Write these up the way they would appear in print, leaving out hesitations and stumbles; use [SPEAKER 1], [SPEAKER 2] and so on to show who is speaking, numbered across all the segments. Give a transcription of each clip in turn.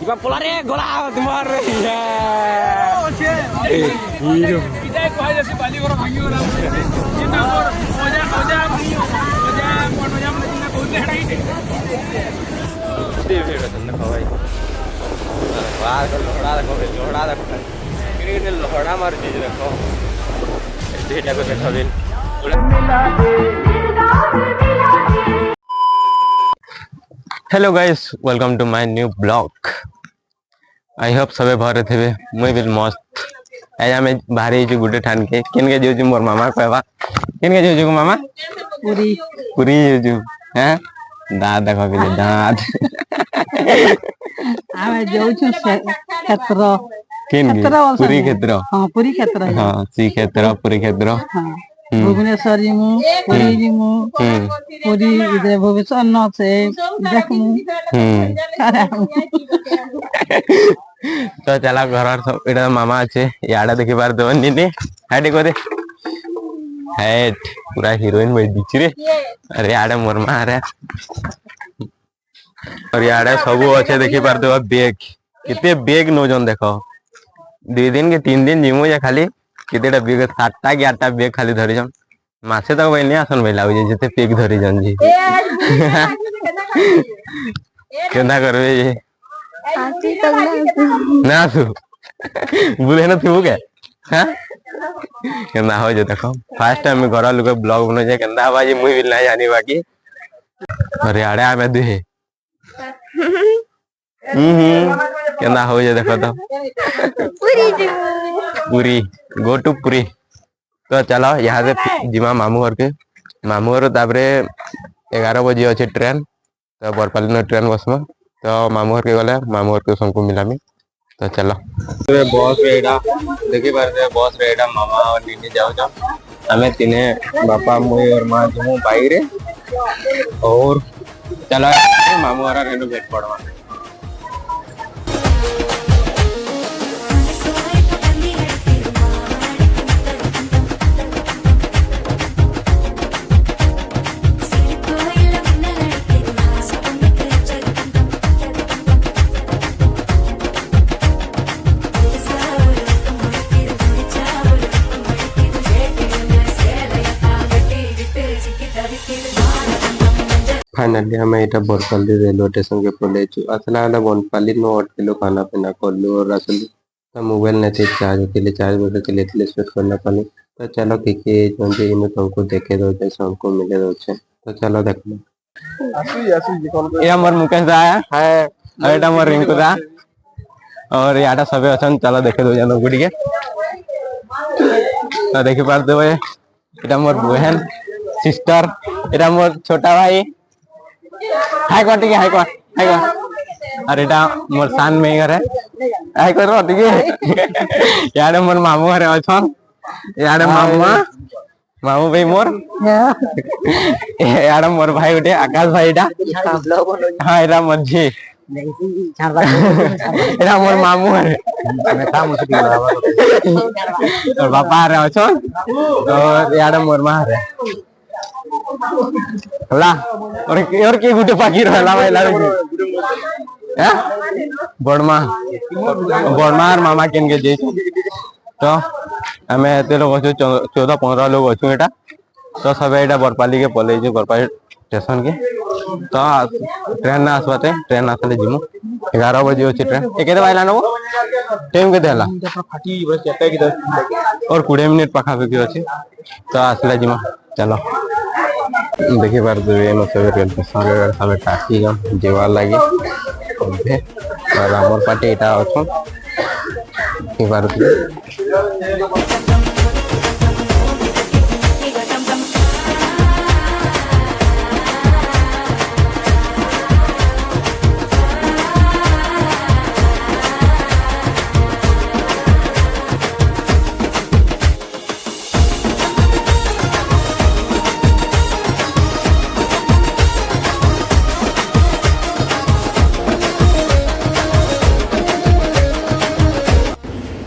[SPEAKER 1] Iba polare gola tumar ya. Kita ko aja si bali gora bhangi gora. Kita और ओजा ओजा ओजा ओजा मदीना को उठे हटाई दे। दे भेड़ तन्ने खवाई। बाहर को लोहड़ा देखो क्रिकेट लोहड़ा मार चीज रखो। डेटा को देखो बिन। Hello guys, welcome to my new blog. I hope सबे भरे थे मुई भी मस्त। आज आम बाहरी गुटे ठान के केन के जो मोर मामा कहवा केन के जो मामा पूरी पूरी जो हैं दांत देखो के दांत
[SPEAKER 2] आमे जाऊ छु क्षेत्र
[SPEAKER 1] केन पूरी क्षेत्र।
[SPEAKER 2] हां पूरी क्षेत्र।
[SPEAKER 1] हां सी क्षेत्र पूरी क्षेत्र।
[SPEAKER 2] हां भुवनेश्वर जिमु पूरी जिमु पूरी इधर भुवनेश्वर न से देखमु
[SPEAKER 1] तो चला घर सब एटा मामा अच्छे याडा देखि बार दो निने हाडी को दे हेट पूरा हीरोइन बई दिछि रे। अरे याडा मोर मा रे और याडा सब अच्छे देखि बार दो बैग किते बैग नो जन देखो 2 दिन के 3 दिन जिमु या खाली कितेटा बैग 7टा कि 8टा बैग खाली धरि जन मासे तक बइने आसन बइला हो जेते बैग धरि जन जी केना करबे ये ना तू बुले ना तू के हां केना हो जे देखो फर्स्ट टाइम में घर लोग ब्लॉग बनो जे केना बाजी मुई भी ना जानी बाकी अरे आड़े आमे दे केना हो जे देखो तो पूरी गो टू पूरी। तो चलो यहाँ से जिमा मामू घर के मामू घर तापरे 11 बजे अच्छे ट्रेन तो बरपाली न ट्रेन बसमा तो मामू घर के गले मामू घर के सबको मिलामी। तो चलो बस रेडा देखी पारे बस रेडा मामा और नीनी जाओ हमें तीने बापा मुई और माँ जो बाई रे और चलो मामू घर रेनो भेट पड़वा। फाइनली हमें इटा बरपाली रेलवे स्टेशन के पहुंचे असला वाला बनपाली नो अटकेलो खाना पीना करलु और असली तो मोबाइल ने चार्ज के लिए चार्ज बजे के लिए स्विच करना पानी। तो चलो कि जे इन तुमको देखे दो जे सबको मिले दो तो चलो देख लो ये हमर मुकेश दा है एटा हमर रिंकू दा और याडा सबे अछन। चलो देखे दो जनो गुडी के तो देखि पार दो एटा हमर बहन सिस्टर एटा हमर छोटा भाई हाय कोटी के हाय को अरे एटा मोर सान में घर है हाय को रोटी के याडे मोर मामू घर अछन याडे मामू भाई मोर याडे मोर भाई उठे आकाश भाई एटा हां एटा मझी एटा मोर मामू घर मैं काम उठी और पापा रे अछन और याडे मोर मा रे ला और के गुटे पाकी रहला भाई लागे हैं बड़मा और मामा केन के जे तो हमें एते लोग अछु 14-15 लोग अछु एटा तो सब एटा बरपाली के पले जे बरपाली स्टेशन के तो ट्रेन ना आसवाते ट्रेन आसले जिमु 11 बजे अछि ट्रेन एकेते बाइला नो टाइम के देला फाटी बस जाता की 10 और 20 मिनिट पाखा पे अछि तो आसले जिमु। चलो देखि बार दुए न सब रेल स्टेशन सब टाकी गम जेवा लागी और हमर पार्टी एटा अछन की बार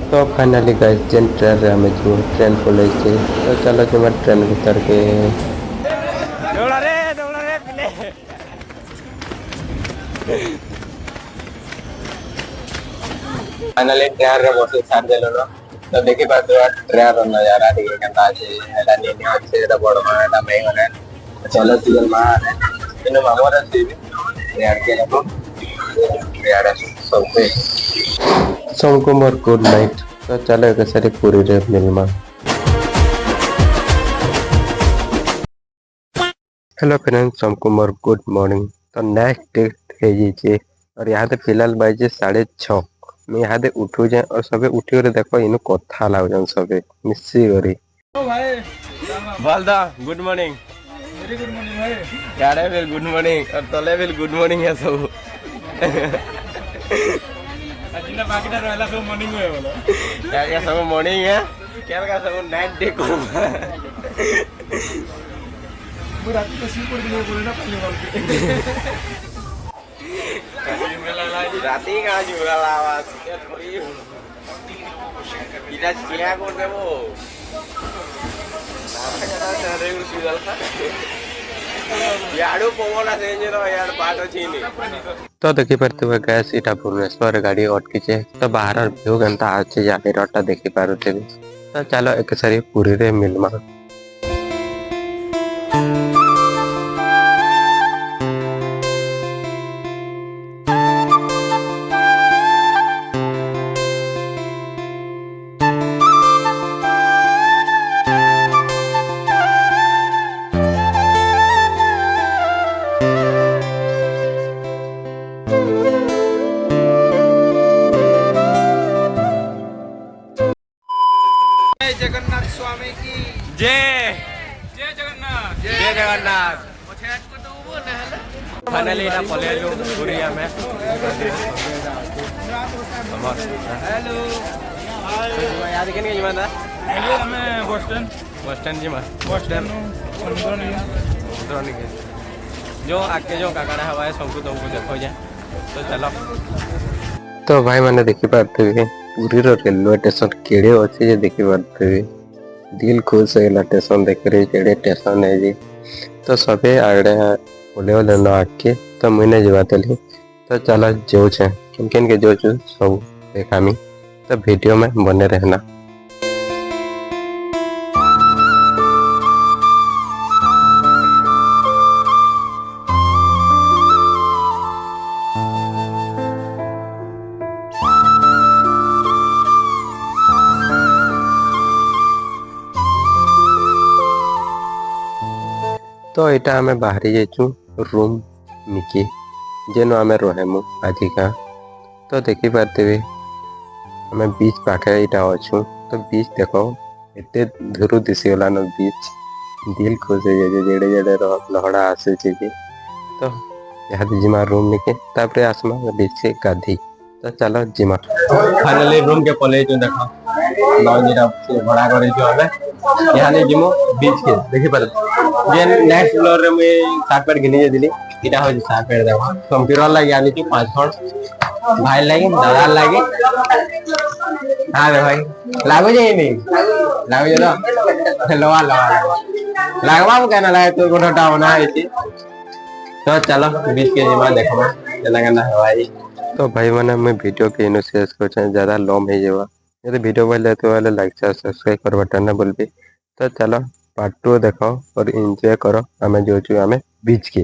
[SPEAKER 1] तो फाइनली गाइस जेन ट्रेन रे हमें जो ट्रेन पले छे तो चलो जे मैं ट्रेन भीतर के दौड़ा रे पिले फाइनली ट्रेन रे बसे छाड़ देलो न तो देखि पातो ट्रेन रो नजारा देखि केनता छै एटा नेने छै एटा बड़मा एटा मैं होने चलो सीजन मा इनो मामोरा छै यार के लगो यार सब पे सोमकुमार गुड नाइट तो चलो एक सारी पूरी रे मिलमा। Hello friends Somkumar good morning तो नेक्स्ट डे है और यहाँ फिलहाल बजे 6:30 मैं यहाँ उठू जाए और सबे उठी कर देखो इन कथा लागन सबे मिसी करी ओ भाई Balda good morning very good morning भाई यारे फिर गुड मॉर्निंग और तले फिर गुड मॉर्निंग है सब अजिना बाकीटा रहला सब मॉर्निंग होय बोलो क्या सब मॉर्निंग है क्या का सब नाइट डे को पूरा तो सिंपल दिन बोले ना पहले वाले राती का जुड़ा लावा थोड़ी इधर क्या करते वो नाम का चले उसी था याडू पवना चेंज रो यार पाट चीनी तो देखि परते हुए गैस इटा भुवनेश्वर गाड़ी अटकी छे तो बाहर व्यू गंता आछे जाके रोटा देखि पारुते तो चलो एक सारी पूरी रे मिलमा।
[SPEAKER 3] जगन्नाथ स्वामी की
[SPEAKER 1] जय
[SPEAKER 3] जय जगन्नाथ
[SPEAKER 1] जय जगन्नाथ फाइनली इटा पले जो पुरिया में हेलो हाय याद केन के जमाना
[SPEAKER 3] हमें
[SPEAKER 1] बॉस्टन जी में बॉस्टन जो आके जो काकाड़ा हवा है सबको तुमको देखो जाए तो चलो तो भाई मैंने देखी पाते हुए पूरी रेलवे स्टेशन केड़े अच्छे जे देखी पाते हुए दिल खुश है स्टेशन देख रही केड़े स्टेशन है जी तो सबे आड़े ओले ओले न आके तो मुझे जवातली तो चलो जो छे किन के जो सब देखामी तो वीडियो में बने रहना। तो यहाँ आम बाहरी जाइचु रूम निकी जेनो आम रहेमु आजिका तो देखी पाते आम बीच पाखे यहाँ अच्छु तो बीच देखो एते दूर दिशीगला न बीच दिल खुश हो जाए जेड़े जेड़े लहड़ा आसे तो यहाँ जिमा रूम निके तापर आसमा बीच से गाधी तो चलो जिमा फाइनली रूम के पले देखो लॉन्ज भड़ा कर यहाँ नहीं जिमो बीच के देखी पारे जे नेक्स्ट फ्लोर रे मैं सार्ट पैंट घिनी जे दिली इटा हो सार्ट पैंट देखो कंप्यूटर लागी आनी थी 5 खंड भाई लागी दादा लागी हां रे भाई लागो जे नहीं लागो जे ना लवा लागवा कहना लागे तो गोटा बना है तो चलो बीच के जिमा देखो चला करना है भाई तो भाई मैंने मैं वीडियो के इनोसेस को ज्यादा लॉन्ग है जेवा यदि वीडियो वाले तो वाले लाइक सब्सक्राइब कर बटन ना बोल भी तो चलो पार्ट 2 देखो और एंजॉय करो हमें जो आमे बीच के।